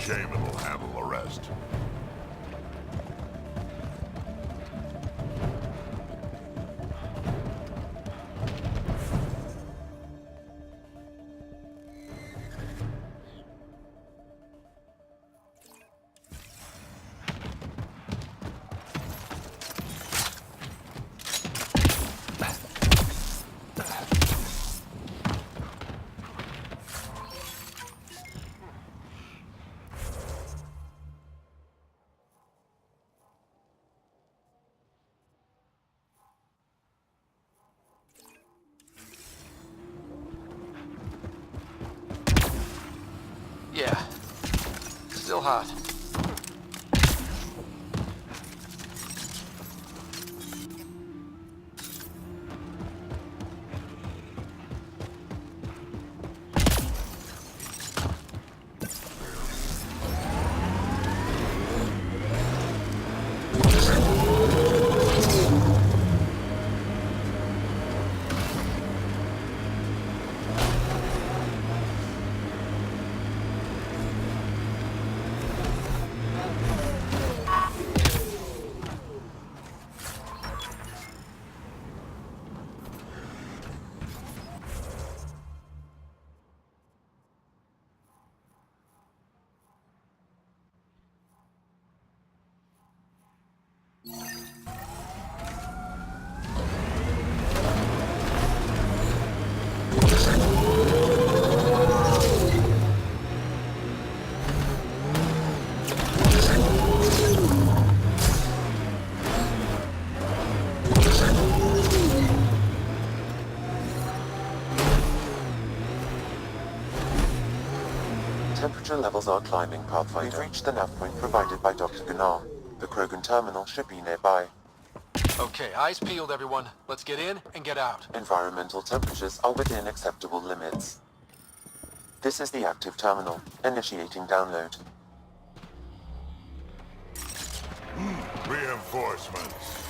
Shaman will handle the rest. Yeah, still hot. Temperature levels are climbing, Pathfinder. We've reached the nav point provided by Dr. Gunnar. The Krogan terminal should be nearby. Okay, eyes peeled, everyone. Let's get in and get out. Environmental temperatures are within acceptable limits. This is the active terminal. Initiating download. Reinforcements.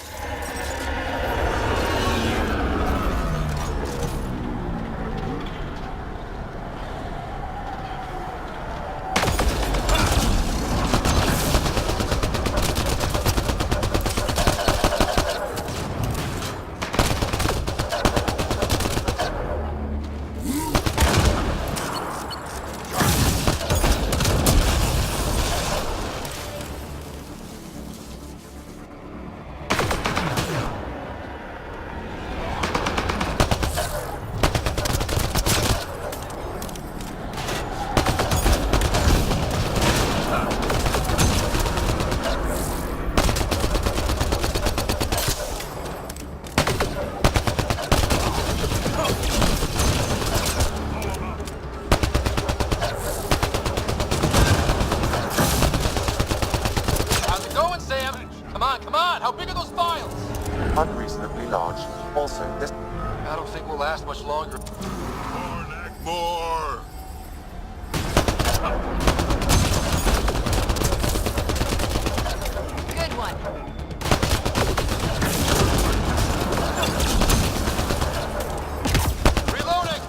How big are those files? Unreasonably large. Also, this... I don't think we'll last much longer. More! Good one. Reloading!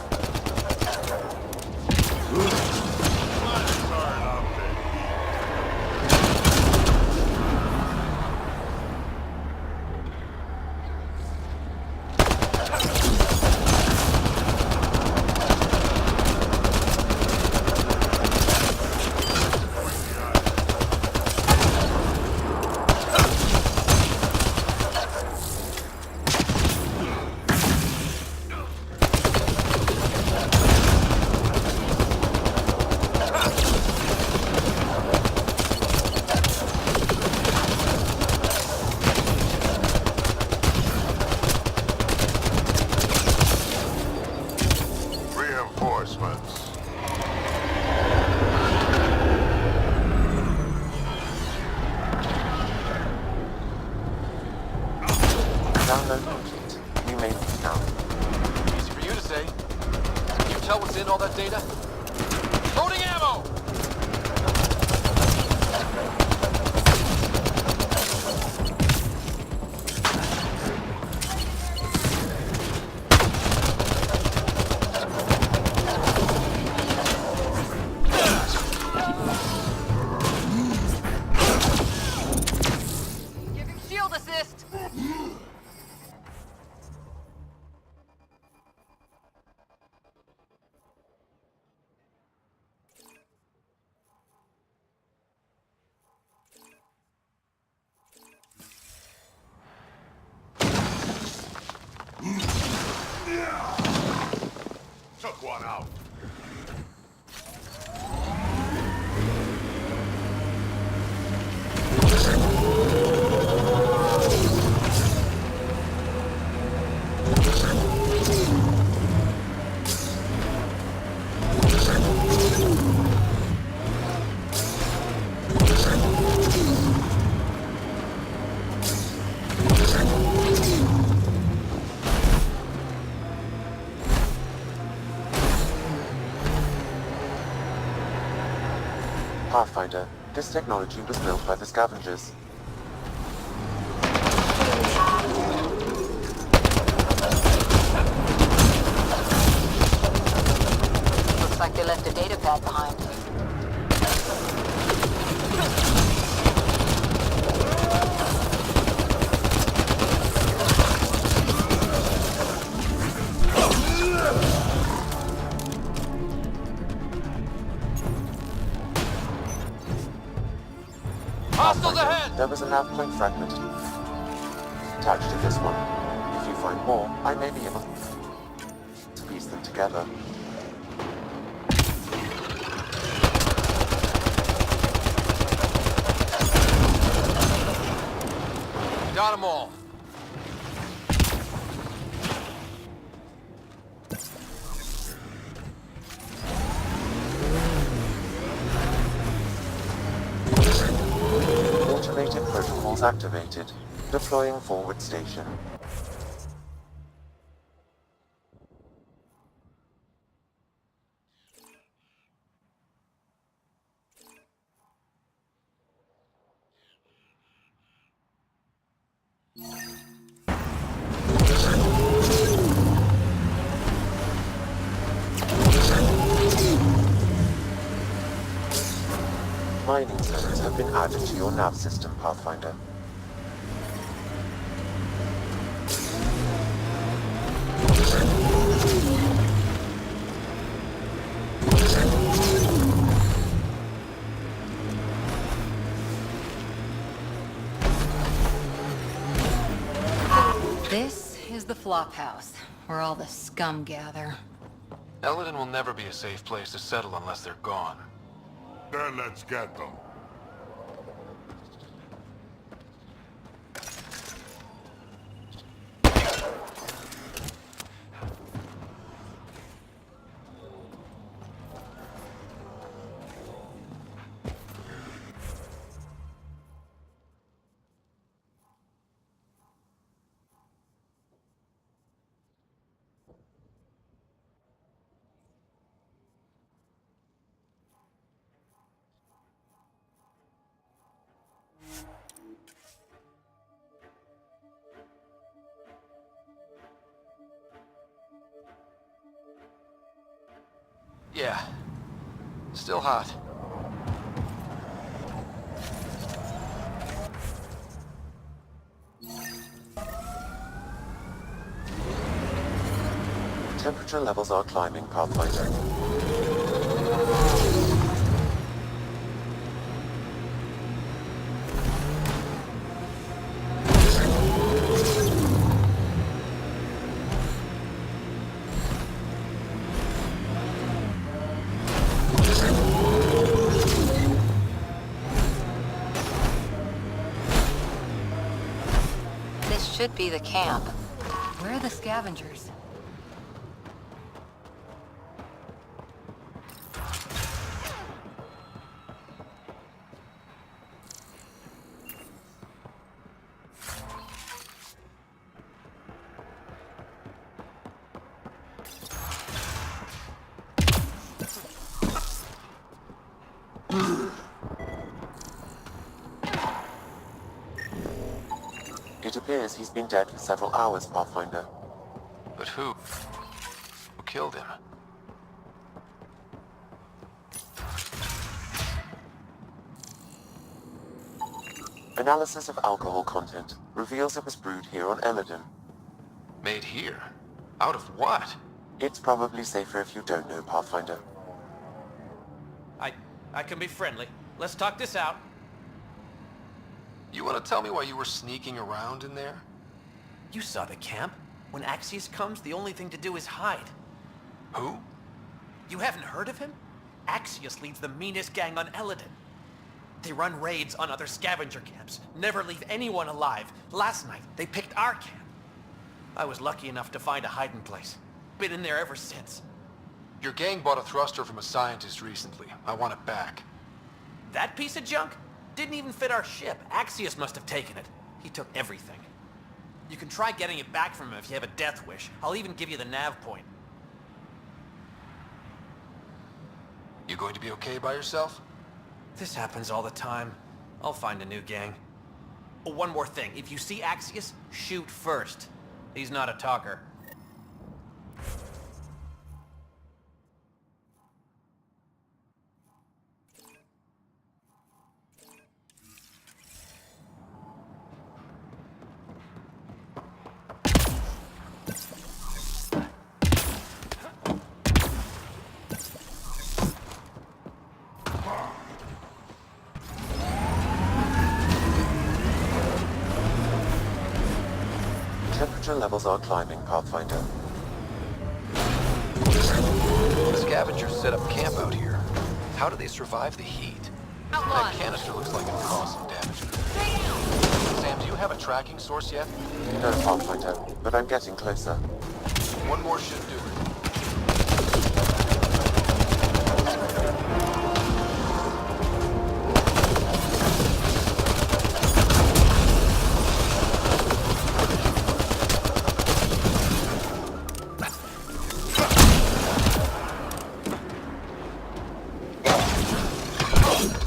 out. Pathfinder, this technology was built by the scavengers. Looks like they left a data pad behind. Hostiles ahead! There was a nav point fragment attached to this one. If you find more, I may be able to piece them together. Got them all. Automated protocols activated. Deploying forward station. Mining zones have been added to your nav system, Pathfinder. This is the flop house, where all the scum gather. Eldon will never be a safe place to settle unless they're gone. Then let's get them. Yeah. Still hot. Temperature levels are climbing, Pathfinder. This should be the camp. Where are the scavengers? It appears he's been dead for several hours, Pathfinder. But who? Who killed him? Analysis of alcohol content reveals it was brewed here on Emerden. Made here? Out of what? It's probably safer if you don't know, Pathfinder. I can be friendly. Let's talk this out. You want to tell me why you were sneaking around in there? You saw the camp. When Axius comes, the only thing to do is hide. Who? You haven't heard of him? Axios leads the meanest gang on Eladin. They run raids on other scavenger camps, never leave anyone alive. Last night, they picked our camp. I was lucky enough to find a hiding place. Been in there ever since. Your gang bought a thruster from a scientist recently. I want it back. That piece of junk didn't even fit our ship. Axios must have taken it. He took everything. You can try getting it back from him if you have a death wish. I'll even give you the nav point. You going to be okay by yourself? This happens all the time. I'll find a new gang. Oh, one more thing. If you see Axios, shoot first. He's not a talker. Temperature levels are climbing, Pathfinder. The scavengers set up camp out here. How do they survive the heat? Outlaws. That canister looks like it'll cause some damage. Sam, do you have a tracking source yet? No, Pathfinder, but I'm getting closer. One more should do it.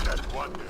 That's one dead.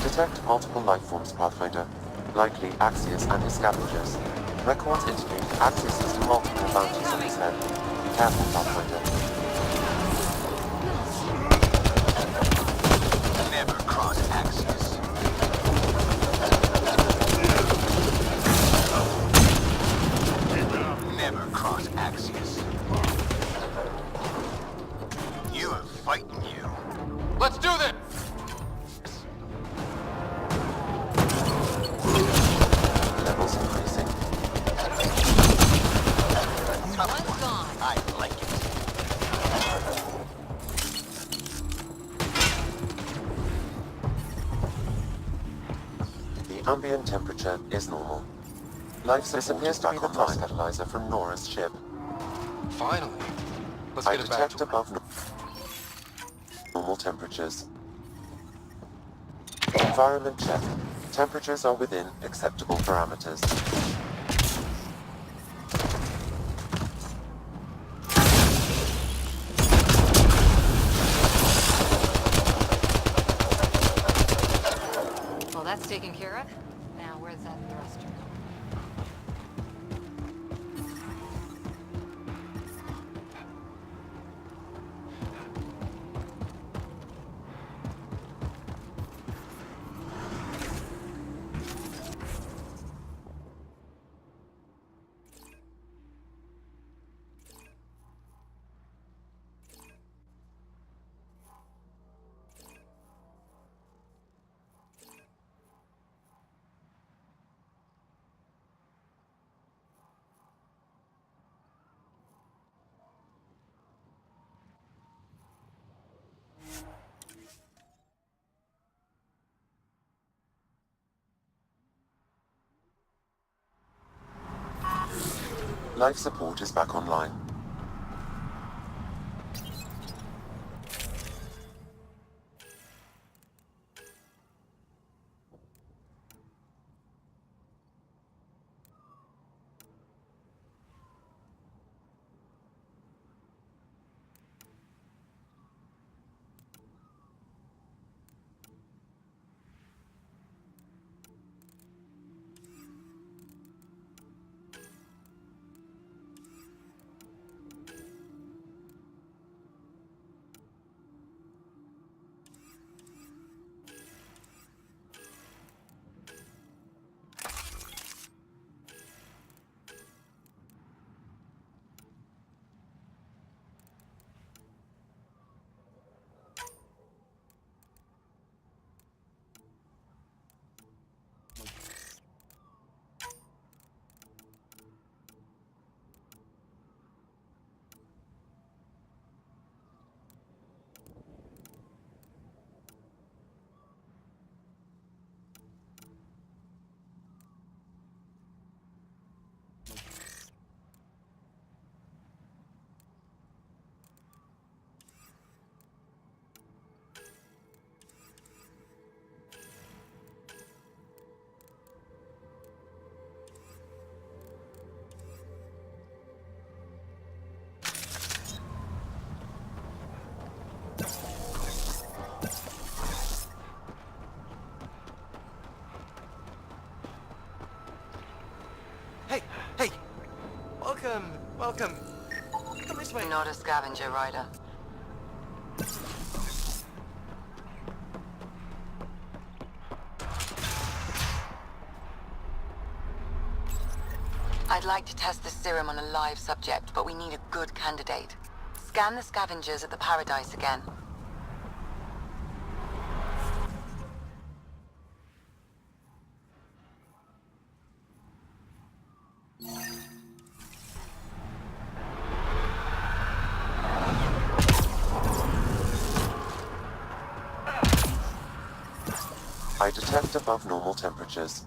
Detect multiple life forms, Pathfinder. Likely Axios and his scavengers. Records indicate Axios has multiple bounties on his head. Be careful, Pathfinder. Never cross Axios. Never cross Axios. You are fighting you. Let's do this! Levels increasing. One's gone. I like it. The ambient temperature is normal. Life this appears to be the thrust catalyzer from Nora's ship. Finally. Let's I get it back detect to above normal temperatures. Environment check. Temperatures are within acceptable parameters. Well, that's taken care of. Now, where's that thruster? Life support is back online. Welcome, welcome. Come this way. Not a scavenger, Ryder. I'd like to test the serum on a live subject, but we need a good candidate. Scan the scavengers at the Paradise again. I detect above normal temperatures.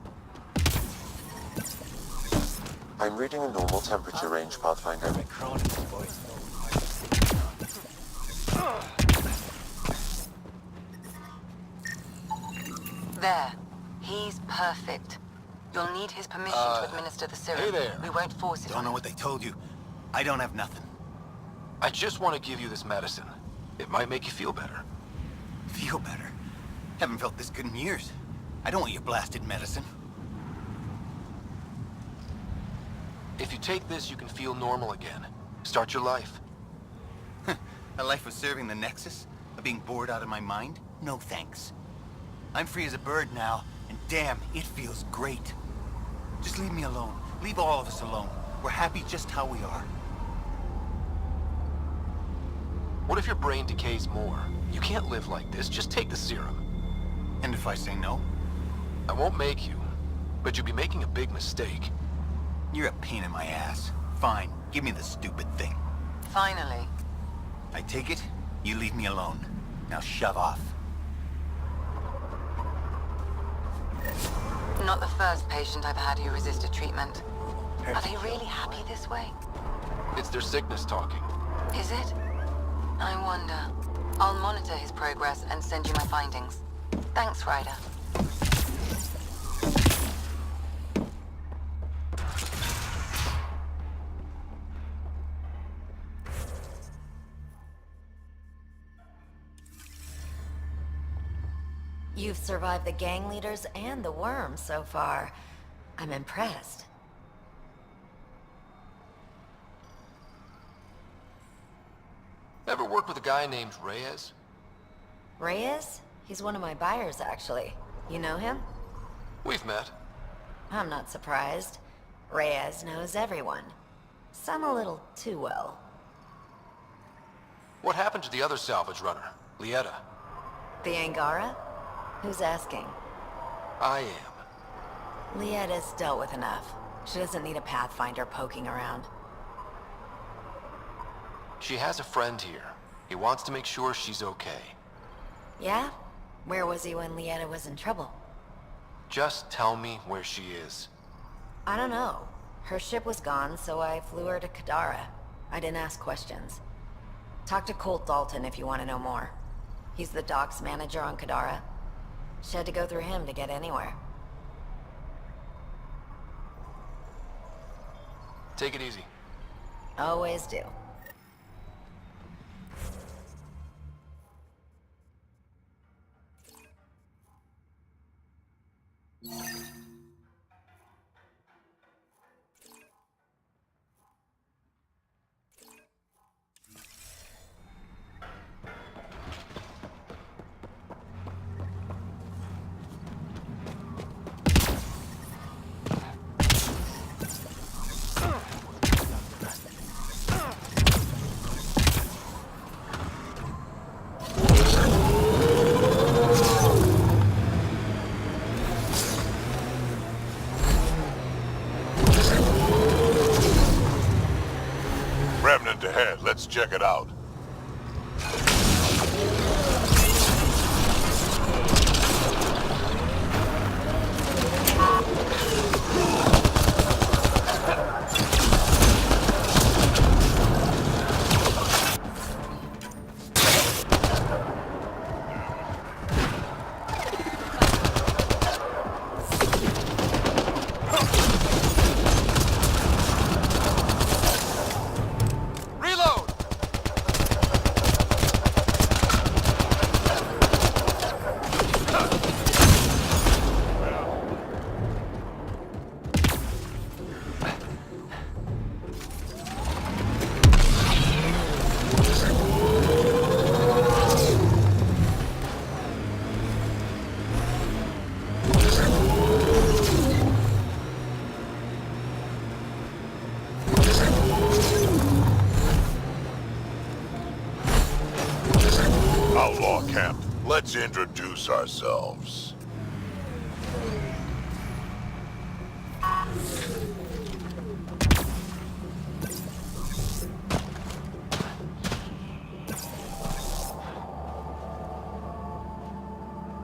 I'm reading a normal temperature range, Pathfinder. There. He's perfect. You'll need his permission to administer the serum. Hey there. We won't force it Don't on know him. what they told you. I don't have nothing. I just want to give you this medicine. It might make you feel better. Feel better. Haven't felt this good in years. I don't want your blasted medicine. If you take this, you can feel normal again. Start your life. A life of serving the Nexus? Of being bored out of my mind? No thanks. I'm free as a bird now, and damn, it feels great. Just leave me alone. Leave all of us alone. We're happy just how we are. What if your brain decays more? You can't live like this. Just take the serum. And if I say no? I won't make you, but you'll be making a big mistake. You're a pain in my ass. Fine, give me the stupid thing. Finally. I take it, you leave me alone. Now shove off. Not the first patient I've had who resisted treatment. Are they really happy this way? It's their sickness talking. Is it? I wonder. I'll monitor his progress and send you my findings. Thanks, Ryder. You've survived the gang leaders and the worm so far. I'm impressed. Ever work with a guy named Reyes? Reyes? He's one of my buyers, actually. You know him? We've met. I'm not surprised. Reyes knows everyone. Some a little too well. What happened to the other salvage runner, Lieta? The Angara? Who's asking? I am. Lietta's dealt with enough. She doesn't need a Pathfinder poking around. She has a friend here. He wants to make sure she's okay. Yeah? Where was he when Lieta was in trouble? Just tell me where she is. I don't know. Her ship was gone, so I flew her to Kadara. I didn't ask questions. Talk to Colt Dalton if you want to know more. He's the docks manager on Kadara. She had to go through him to get anywhere. Take it easy. Always do. Remnant ahead. Let's check it out. Reload! Let's introduce ourselves.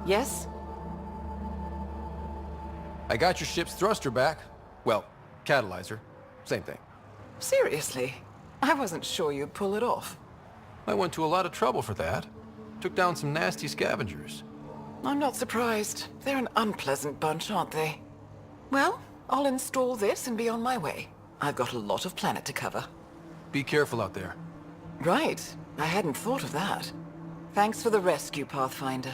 Yes? I got your ship's thruster back. Well, catalyzer. Same thing. Seriously? I wasn't sure you'd pull it off. I went to a lot of trouble for that. Took down some nasty scavengers. I'm not surprised. They're an unpleasant bunch, aren't they? Well, I'll install this and be on my way. I've got a lot of planet to cover. Be careful out there. Right. I hadn't thought of that. Thanks for the rescue, Pathfinder.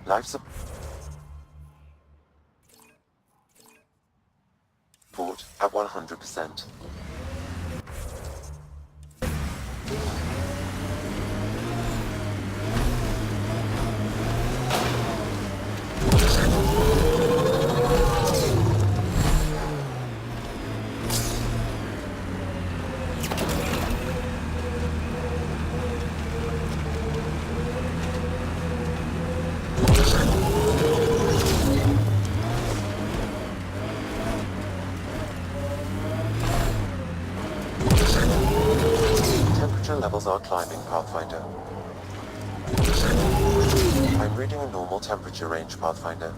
Life support at 100%. Temperature levels are climbing, Pathfinder. I'm reading a normal temperature range, Pathfinder.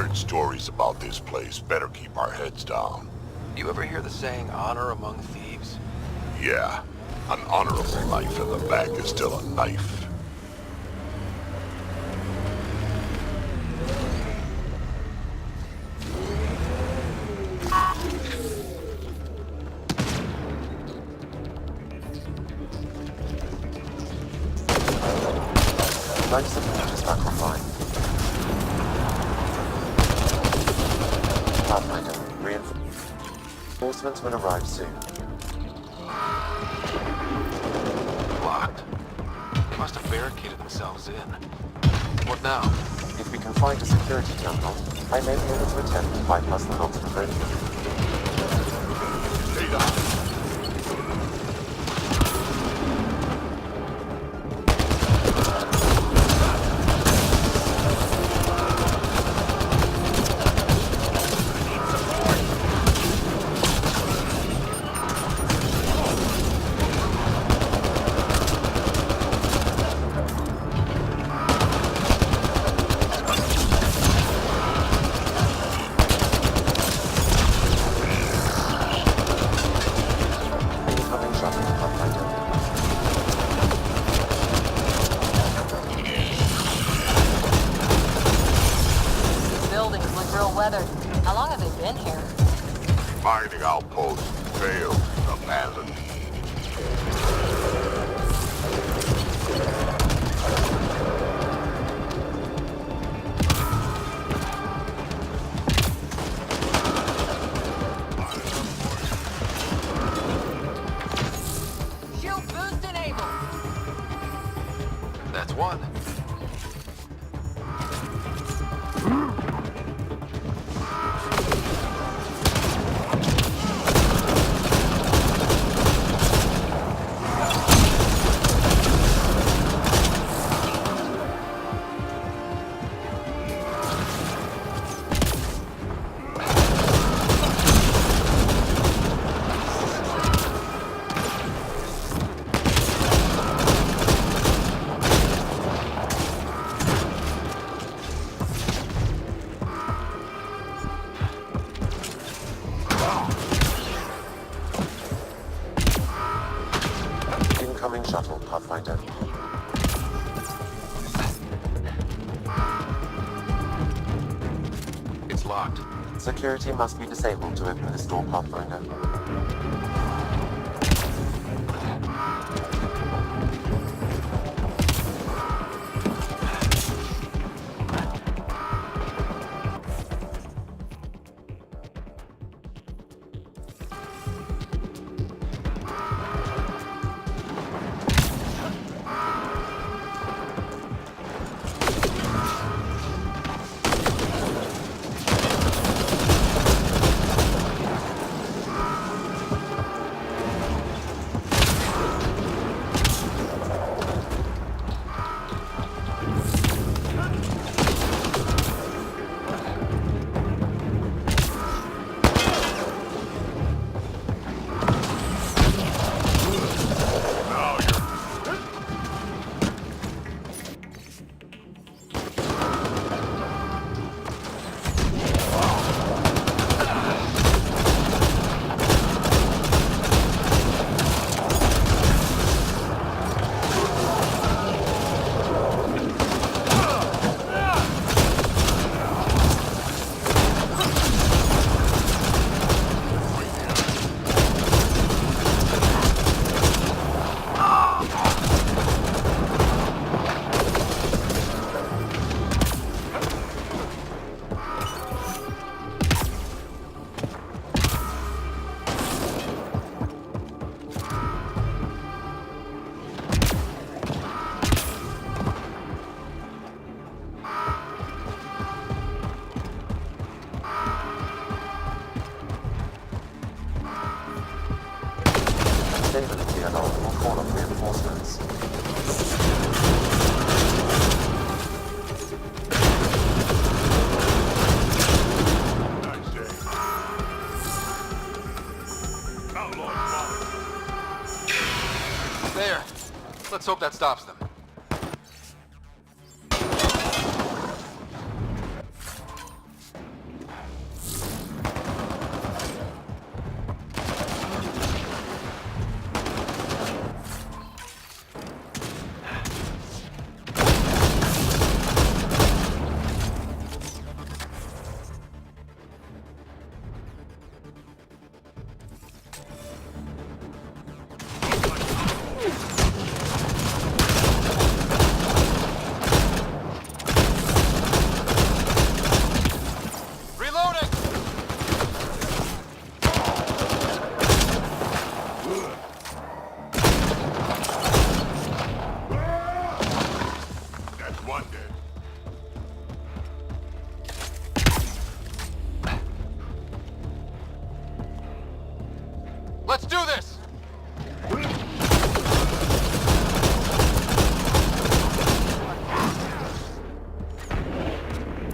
heard stories about this place. Better keep our heads down. You ever hear the saying, honor among thieves? Yeah, an honorable knife in the back is still a knife. Life support is back online. Pathfinder, reinforcements will arrive soon. Locked. They must have barricaded themselves in. What now? If we can find a security terminal, I may be able to attempt to bypass the locked bridge. Data. Incoming shuttle, Pathfinder. These buildings look real weathered. How long have they been here? Mining outpost failed. Abandoned. Shield boost enabled. That's one. Incoming shuttle, Pathfinder. It's locked. Security must be disabled to open this door, Pathfinder. Stability alarm will call off reinforcements. Nice day. There. Let's hope that stops them. Let's do this!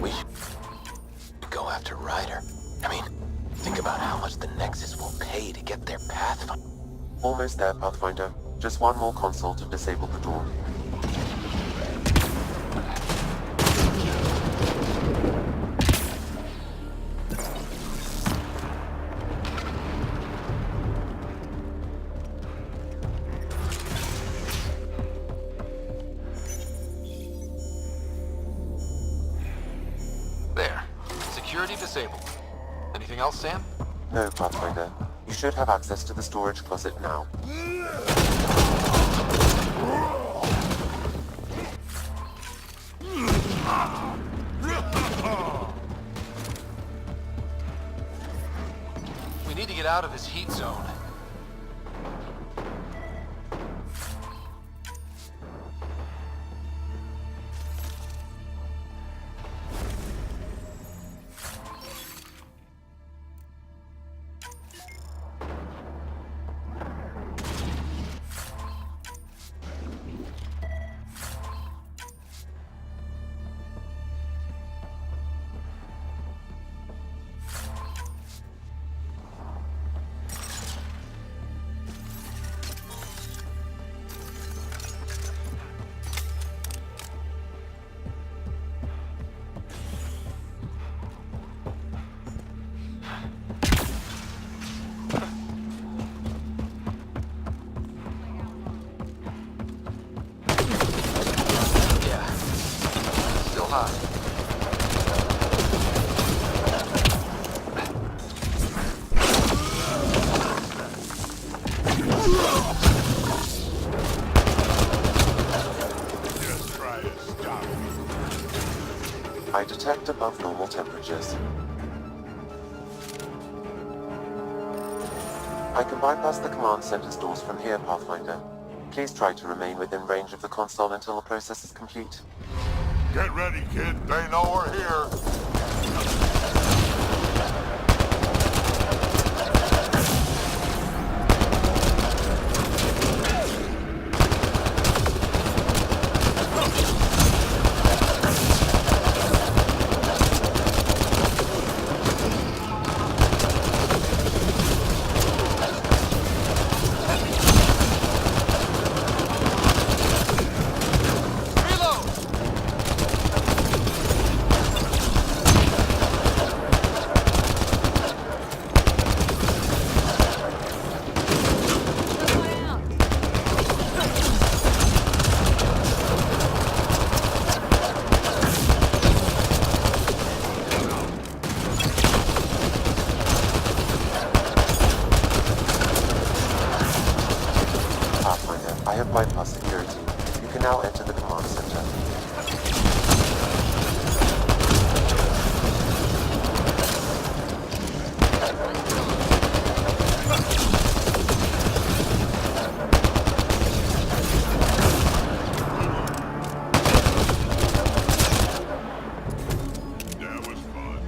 We should go after Ryder. I mean, think about how much the Nexus will pay to get their Pathfinder. Almost there, Pathfinder. Just one more console to disable the door. There. Security disabled. Anything else, Sam? No, Pathfinder. You should have access to the storage closet now. We need to get out of this heat zone. Still hot. Just try to stop me. I detect above normal temperatures. I can bypass the command center's doors from here, Pathfinder. Please try to remain within range of the console until the process is complete. Get ready, kid. They know we're here. Pathfinder, I have bypassed security. You can now enter the command center. That was fun.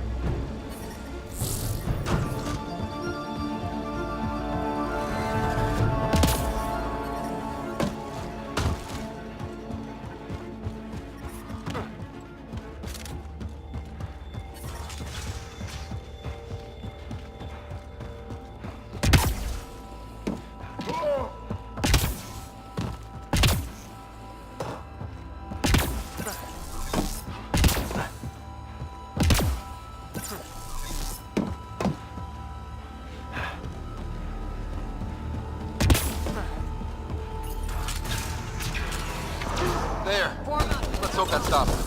There. Let's hope that stops them.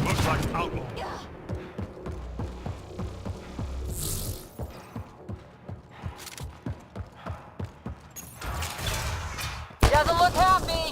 Looks like outlaw. Doesn't look happy.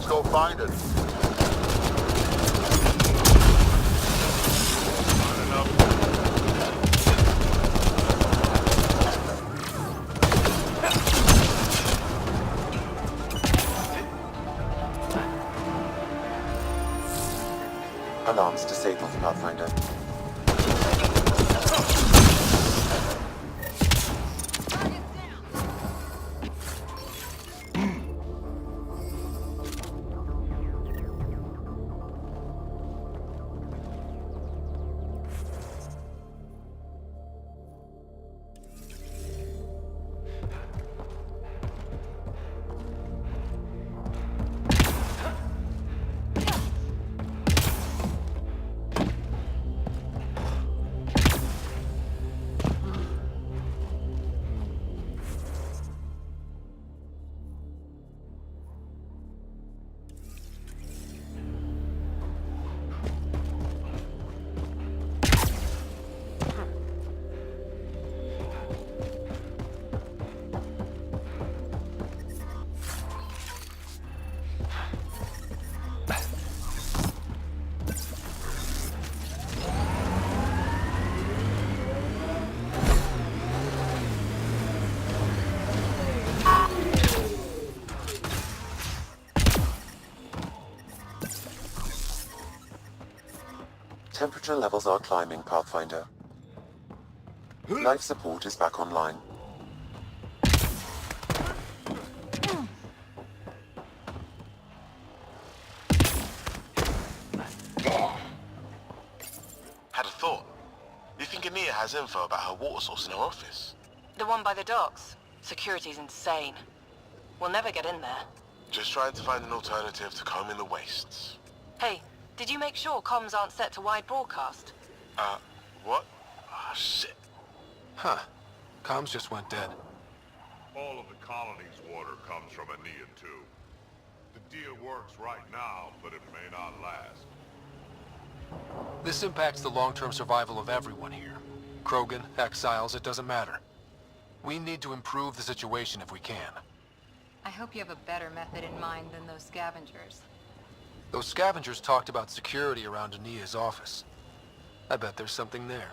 Let's go find it. Alarms disabled, Pathfinder. Temperature levels are climbing, Pathfinder. Life support is back online. Had a thought. You think Anita has info about her water source in her office? The one by the docks. Security's insane. We'll never get in there. Just trying to find an alternative to combing the wastes. Hey, did you make sure comms aren't set to wide broadcast? What? Ah, shit. Huh. Comms just went dead. All of the colony's water comes from Anita, too. The deal works right now, but it may not last. This impacts the long-term survival of everyone here. Krogan, exiles, it doesn't matter. We need to improve the situation if we can. I hope you have a better method in mind than those scavengers. Those scavengers talked about security around Ania's office. I bet there's something there.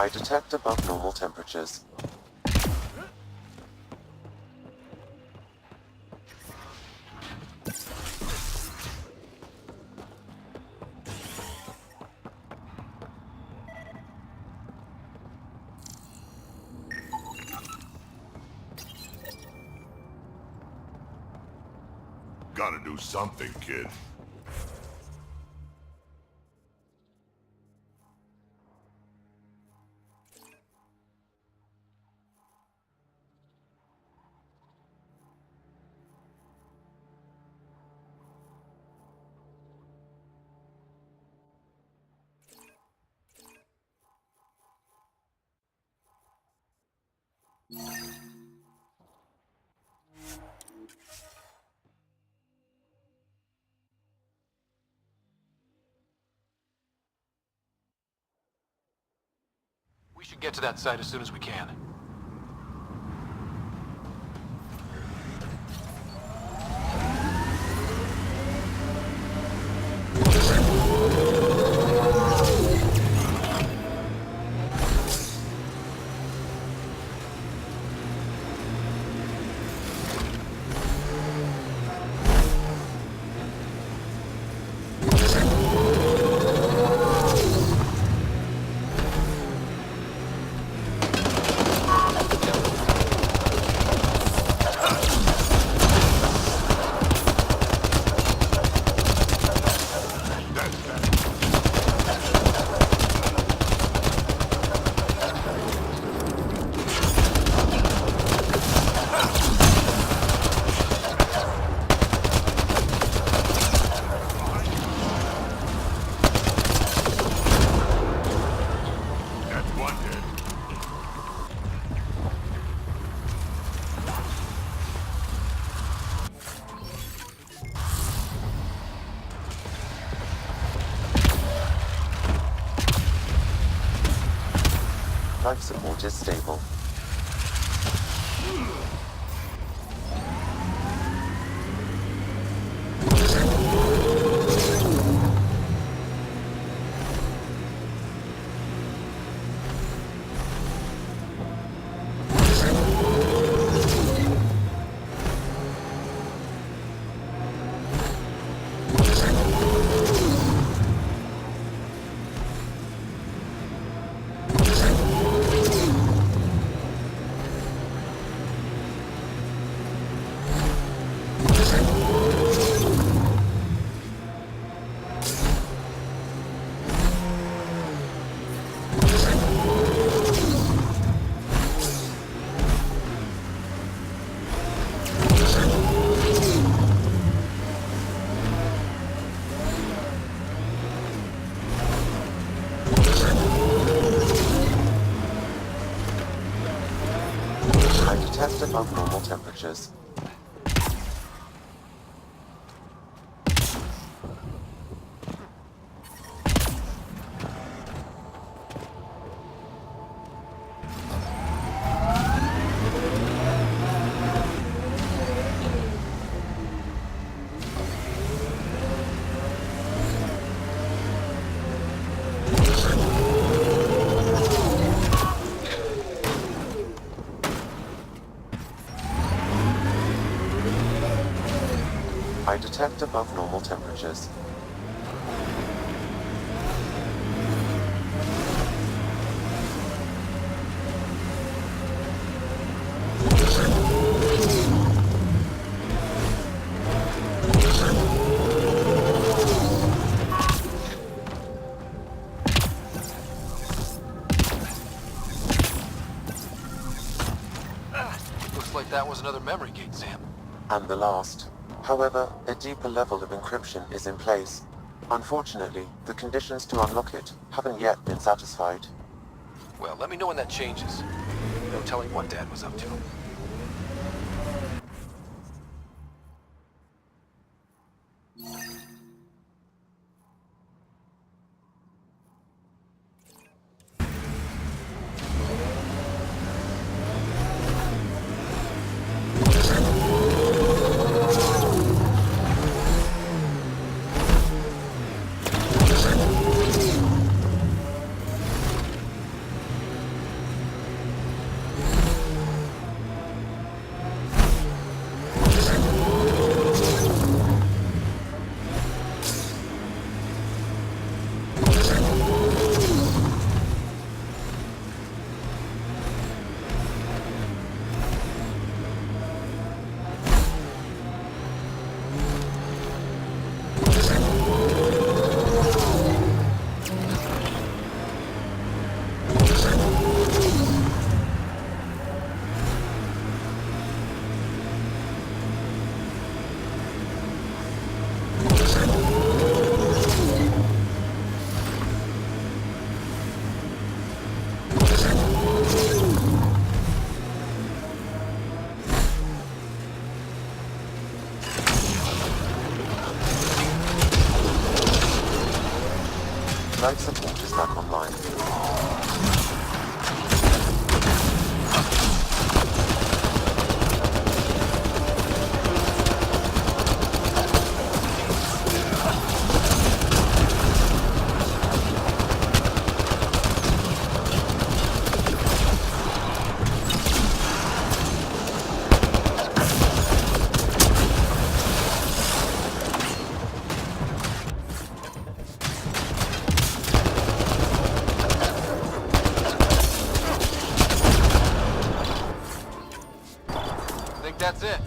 I detect above normal temperatures. Gotta do something, kid. We should get to that site as soon as we can. Life support is stable. Test above normal temperatures. I detect above normal temperatures. Looks like that was another memory gate, Sam. And the last. However, a deeper level of encryption is in place. Unfortunately, the conditions to unlock it haven't yet been satisfied. Well, let me know when that changes. No telling what Dad was up to. Life support is back online. That's it.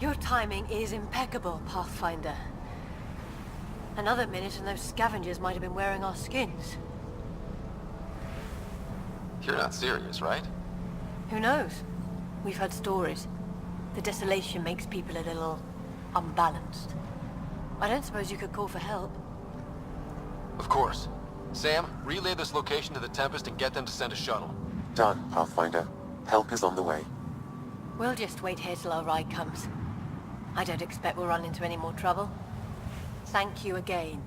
Your timing is impeccable, Pathfinder. Another minute and those scavengers might have been wearing our skins. You're not serious, right? Who knows? We've heard stories. The desolation makes people a little unbalanced. I don't suppose you could call for help. Of course. Sam, relay this location to the Tempest and get them to send a shuttle. Done, Pathfinder. Help is on the way. We'll just wait here till our ride comes. I don't expect we'll run into any more trouble. Thank you again.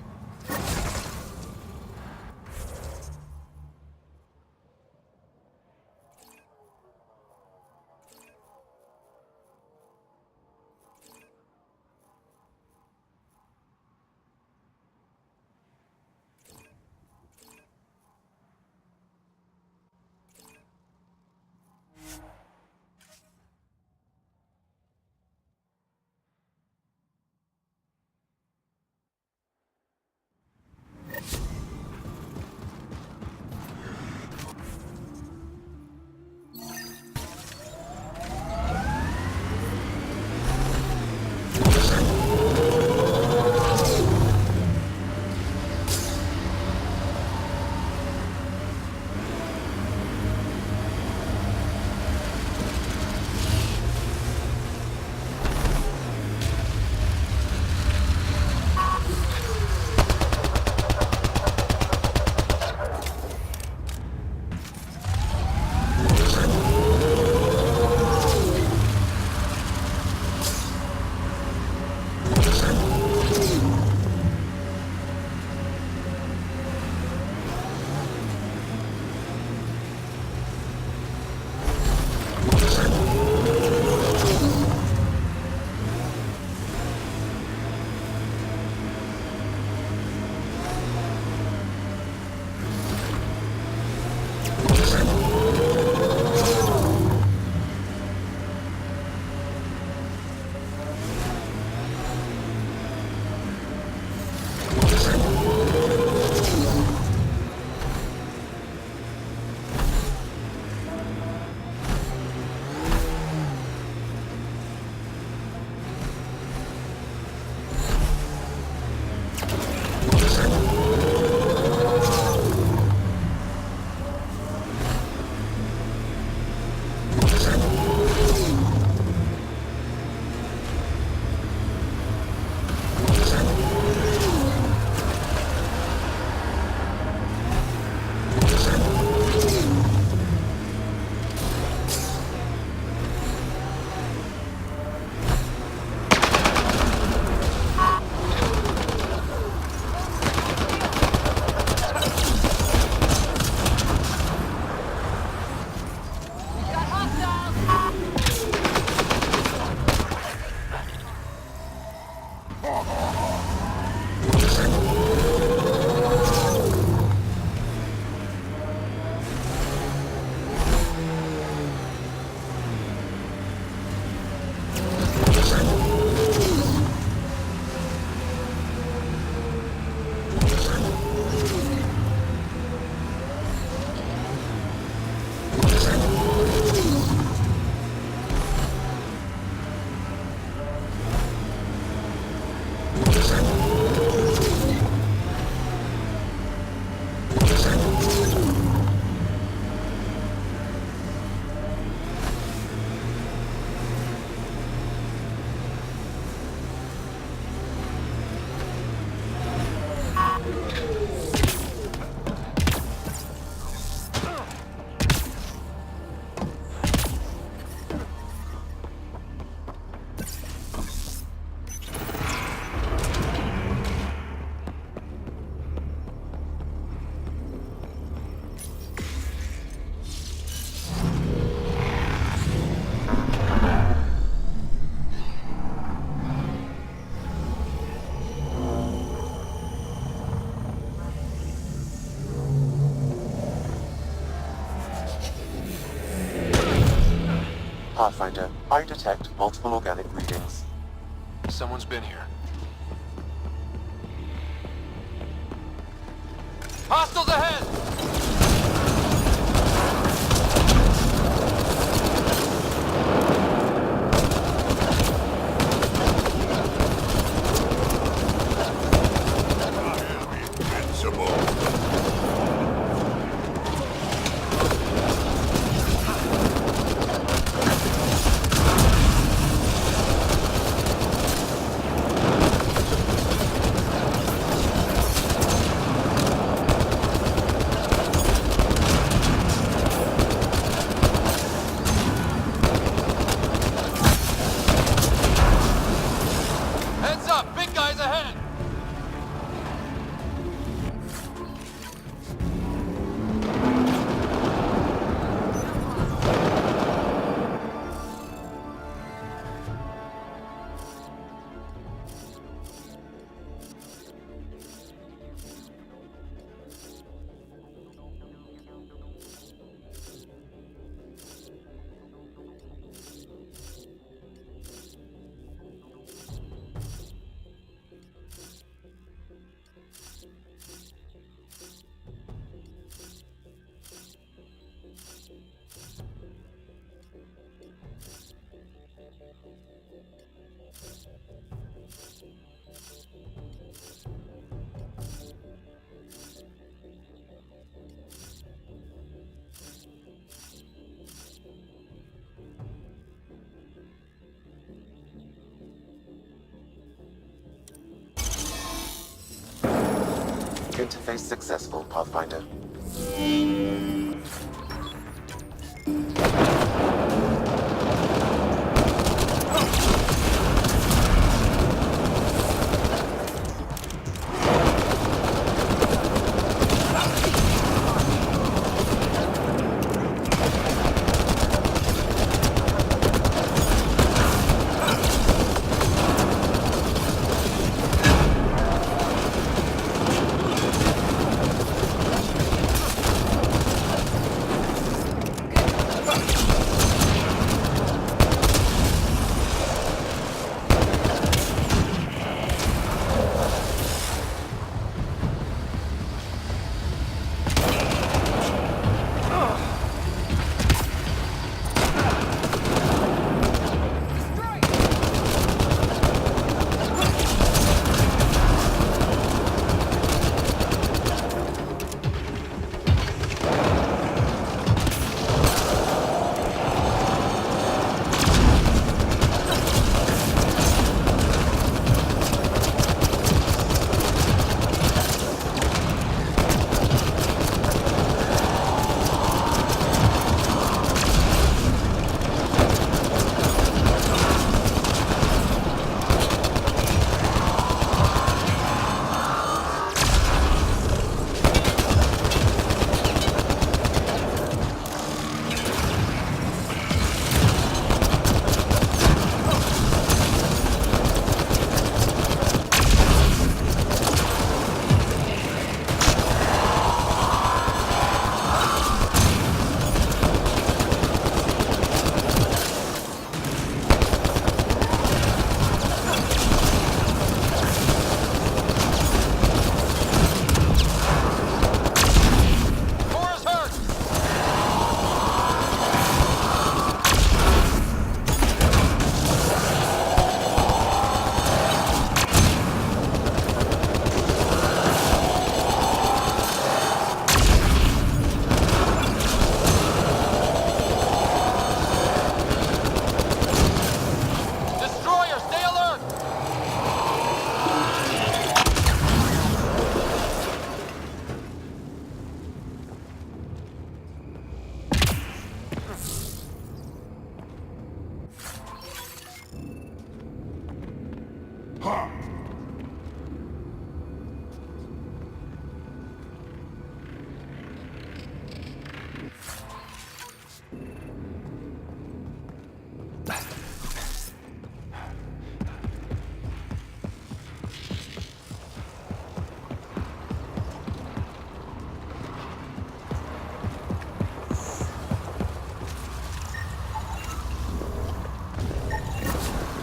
Pathfinder, I detect multiple organic readings. Someone's been here. Hostiles ahead! Heads up! Big guys ahead! Interface successful, Pathfinder.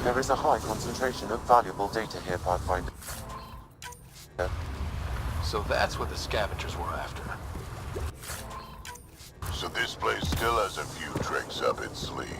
There is a high concentration of valuable data here, Pathfinder. So that's what the scavengers were after. So this place still has a few tricks up its sleeve.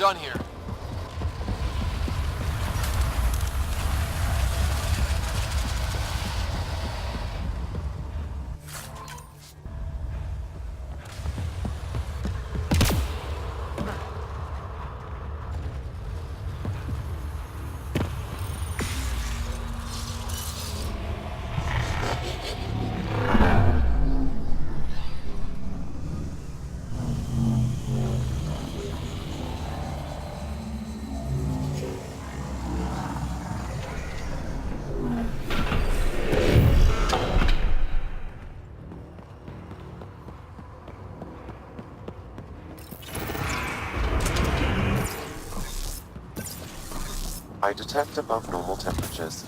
done here. I detect above normal temperatures.